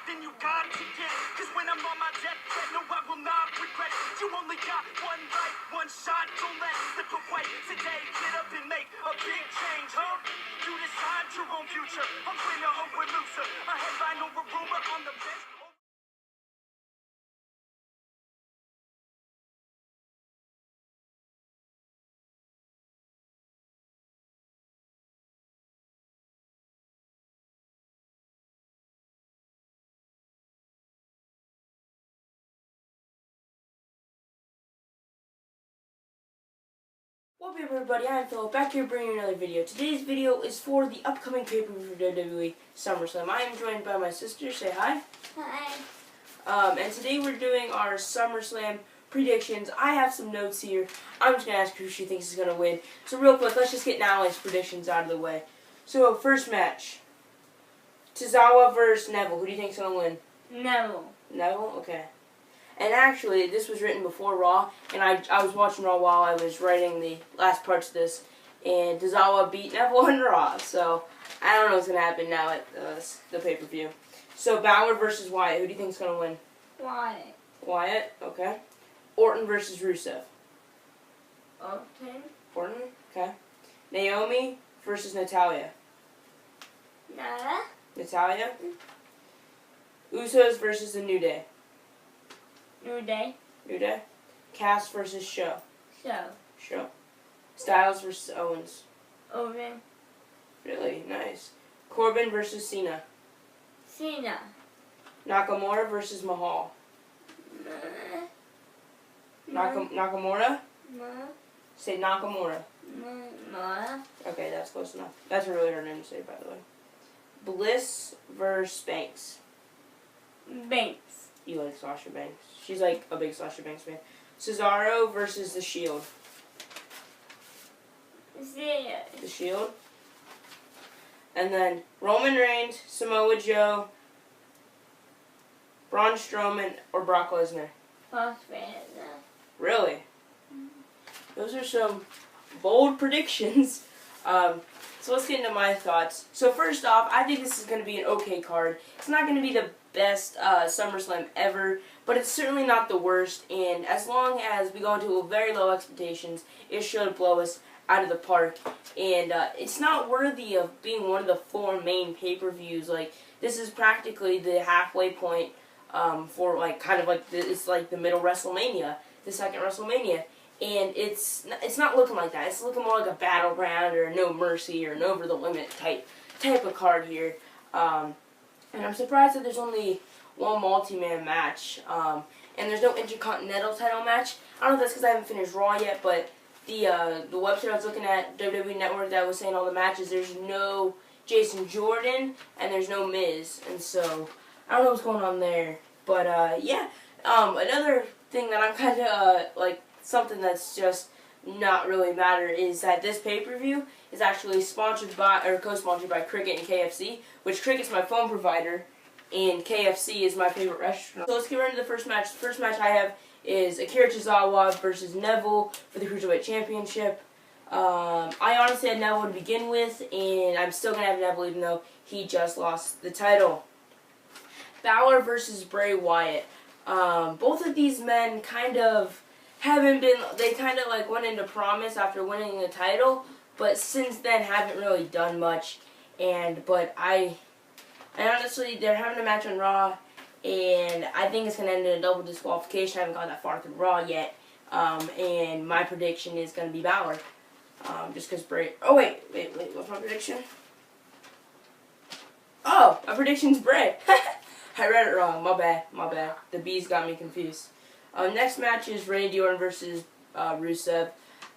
then you got to get it. Cause when I'm on my deathbed, no, I will not regret it. You only got one life, one shot, don't let it slip away. Today, get up and make a big change, huh? You decide your own future. A winner or a loser, a headline or a rumor on the bench. What's up, everybody? I'm Philip, back here bringing another video. Today's video is for the upcoming pay-per-view for WWE SummerSlam. I am joined by my sister. Say hi. Hi. And today we're doing our SummerSlam predictions. I have some notes here. I'm just going to ask her who she thinks is going to win. So real quick, let's just get Natalie's predictions out of the way. So, first match. Tozawa versus Neville. Who do you think is going to win? Neville. Neville? Okay. And actually, this was written before Raw, and I was watching Raw while I was writing the last parts of this, and Tozawa beat Neville in Raw, so I don't know what's going to happen now at the pay-per-view. So, Balor versus Wyatt, who do you think is going to win? Wyatt. Wyatt, okay. Orton versus Rusev. Orton. Orton, okay. Naomi versus Natalya. Nada. Natalya. Usos versus the New Day. New Day. New Day. Cass versus Show. Show. Styles versus Owens. Owen. Really nice. Corbin versus Cena. Cena. Nakamura versus Mahal. Nakamura? Say Nakamura. Okay, that's close enough. That's a really hard name to say, by the way. Bliss versus Banks. Banks. You like Sasha Banks. She's like a big Sasha Banks fan. Cesaro versus The Shield. The Shield. And then Roman Reigns, Samoa Joe, Braun Strowman, or Brock Lesnar. Really? Those are some bold predictions. So let's get into my thoughts. So first off, I think this is going to be an okay card. It's not going to be the best SummerSlam ever, but it's certainly not the worst. And as long as we go into very low expectations, it should blow us out of the park. And it's not worthy of being one of the 4 main pay-per-views. Like, this is practically the halfway point for like it's like the middle WrestleMania, the second WrestleMania. And it's not looking like that. It's looking more like a battleground or a No Mercy or an Over the Limit type of card here. And I'm surprised that there's only one multi-man match. And there's no Intercontinental title match. I don't know if that's because I haven't finished Raw yet, but the website I was looking at, WWE Network, that was saying all the matches, there's no Jason Jordan and there's no Miz. And so I don't know what's going on there. But yeah, another thing that I'm kind of like, something that's just not really matter is that this pay-per-view is actually sponsored by, or co-sponsored by Cricket and KFC, which Cricket's my phone provider, and KFC is my favorite restaurant. So let's get right into the first match. The first match I have is Akira Tozawa versus Neville for the Cruiserweight Championship. I honestly had Neville to begin with, and I'm still going to have Neville even though he just lost the title. Balor versus Bray Wyatt. Both of these men kind of haven't been, they kind of like went into promise after winning the title, but since then haven't really done much. But I honestly, they're having a match on Raw, and I think it's going to end in a double disqualification. I haven't gone that far through Raw yet, and my prediction is going to be Balor, just because Bray, oh wait, what's my prediction? Oh, my prediction's Bray. I read it wrong, my bad. The B's got me confused. Next match is Randy Orton versus Rusev.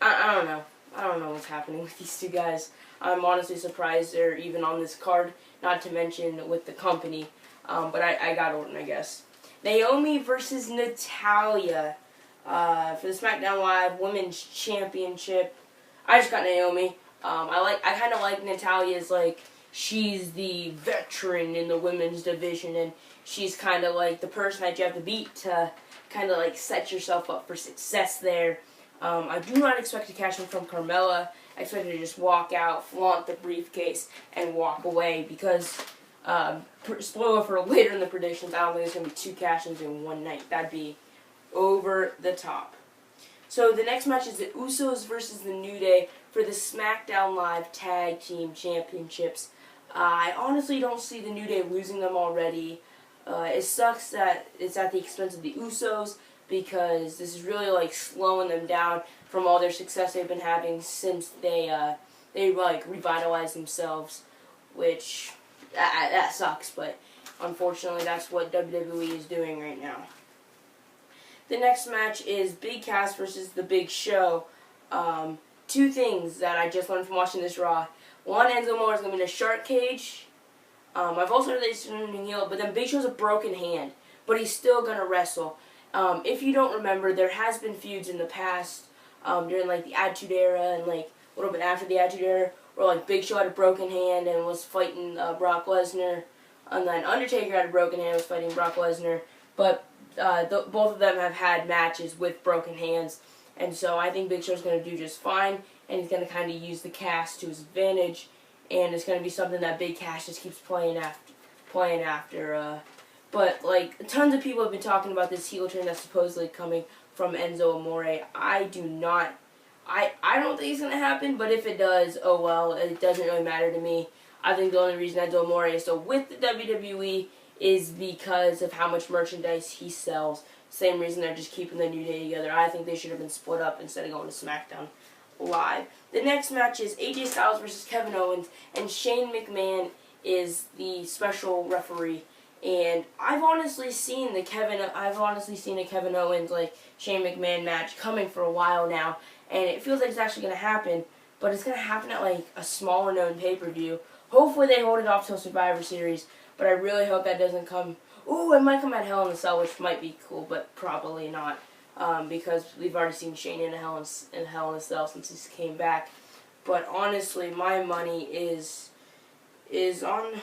I don't know. I don't know what's happening with these two guys. I'm honestly surprised they're even on this card, not to mention with the company. But I got Orton, I guess. Naomi versus Natalya for the SmackDown Live Women's Championship. I just got Naomi. I kind of like Natalya's, like, she's the veteran in the women's division, and she's kind of like the person that you have to beat to kind of like set yourself up for success there. I do not expect to cash in from Carmella. I expect her to just walk out, flaunt the briefcase, and walk away because Spoiler for later in the predictions, I don't think it's going to be 2 cash-ins in one night. That'd be over the top. So the next match is the Usos versus the New Day for the SmackDown Live Tag Team Championships. I honestly don't see the New Day losing them already. It sucks that it's at the expense of the Usos because this is really like slowing them down from all their success they've been having since they like revitalized themselves, which that sucks, but unfortunately that's what WWE is doing right now. The next match is Big Cass versus The Big Show. 2 things that I just learned from watching this Raw. One, Enzo Amore is going to be in a shark cage. I've also heard that he's going to heal, but then Big Show's a broken hand, but he's still going to wrestle. If you don't remember, there has been feuds in the past during like the Attitude Era and like a little bit after the Attitude Era, where like Big Show had a broken hand and was fighting Brock Lesnar, and then Undertaker had a broken hand and was fighting Brock Lesnar. But both of them have had matches with broken hands, and so I think Big Show's going to do just fine, and he's going to kind of use the Cass to his advantage, and it's going to be something that Big Cass just keeps playing after. But like tons of people have been talking about this heel turn that's supposedly coming from Enzo Amore. I don't think it's going to happen, but if it does, oh well, it doesn't really matter to me. I think the only reason Enzo Amore is still with the WWE is because of how much merchandise he sells. Same reason they're just keeping the New Day together. I think they should have been split up instead of going to SmackDown Live. The next match is AJ Styles versus Kevin Owens, and Shane McMahon is the special referee. And I've honestly seen a Kevin Owens like Shane McMahon match coming for a while now, and it feels like it's actually going to happen, but it's going to happen at like a smaller known pay-per-view. Hopefully they hold it off till Survivor Series, but I really hope that doesn't come. Ooh, it might come at Hell in a Cell, which might be cool, but probably not, because we've already seen Shane in Hell in a Cell since he came back. But honestly, my money is on.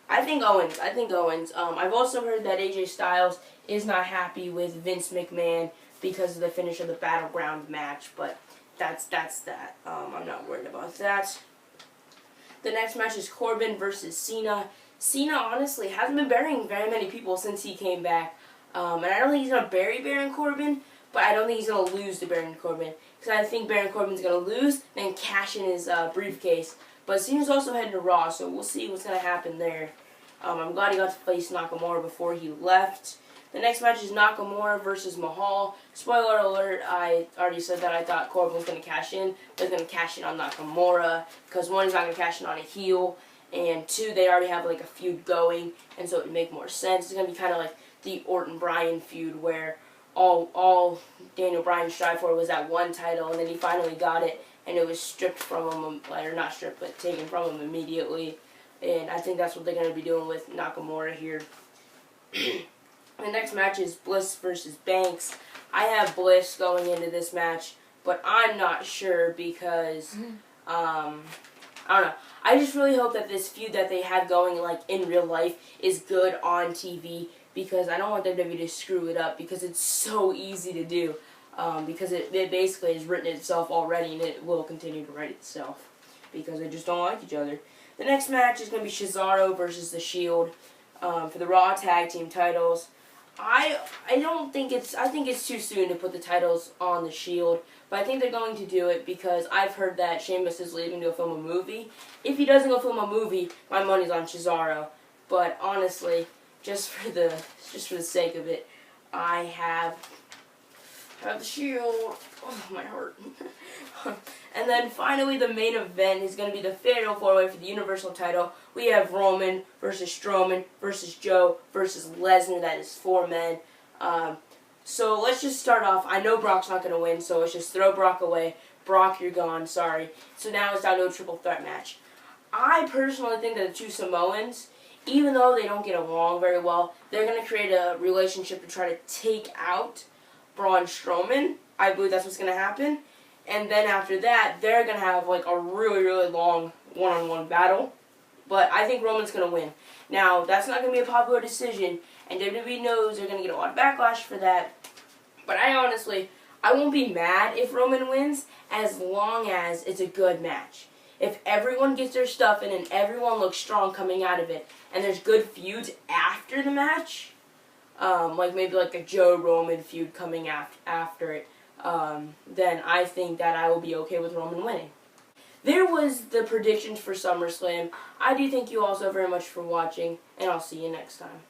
I think Owens. I've also heard that AJ Styles is not happy with Vince McMahon because of the finish of the Battleground match, but that's that. I'm not worried about that. The next match is Corbin versus Cena. Cena honestly hasn't been burying very many people since he came back, and I don't think he's gonna bury Baron Corbin, but I don't think he's gonna lose to Baron Corbin because I think Baron Corbin's gonna lose, then cash in his briefcase. But Cena's also heading to Raw, so we'll see what's going to happen there. I'm glad he got to face Nakamura before he left. The next match is Nakamura versus Mahal. Spoiler alert, I already said that I thought Corbin was going to cash in, but he's going to cash in on Nakamura, because 1, he's not going to cash in on a heel, and 2, they already have like a feud going, and so it would make more sense. It's going to be kind of like the Orton-Bryan feud, where all Daniel Bryan strived for was that one title, and then he finally got it, and it was stripped from him, or not stripped, but taken from him immediately. And I think that's what they're going to be doing with Nakamura here. The next match is Bliss versus Banks. I have Bliss going into this match, but I'm not sure because, I don't know. I just really hope that this feud that they have going, like, in real life is good on TV, because I don't want WWE to screw it up, because it's so easy to do. Because it basically has written itself already, and it will continue to write itself, because they just don't like each other. The next match is going to be Cesaro versus The Shield for the Raw Tag Team titles. I think it's too soon to put the titles on The Shield, but I think they're going to do it because I've heard that Sheamus is leaving to go film a movie. If he doesn't go film a movie, my money's on Cesaro. But honestly, just for the sake of it, I have The Shield. Oh, my heart. And then finally, the main event is going to be the Fatal 4-Way for the Universal title. We have Roman versus Strowman versus Joe versus Lesnar. That is 4 men. So let's just start off. I know Brock's not going to win, so let's just throw Brock away. Brock, you're gone. Sorry. So now it's down to a triple threat match. I personally think that the 2 Samoans, even though they don't get along very well, they're going to create a relationship to try to take out Braun Strowman. I believe that's what's going to happen. And then after that, they're going to have like a really, really long one-on-one battle. But I think Roman's going to win. Now, that's not going to be a popular decision, and WWE knows they're going to get a lot of backlash for that. But I won't be mad if Roman wins as long as it's a good match. If everyone gets their stuff in and everyone looks strong coming out of it, and there's good feuds after the match, like maybe like a Joe Roman feud coming after it, then I think that I will be okay with Roman winning. There was the predictions for SummerSlam. I do thank you all so very much for watching, and I'll see you next time.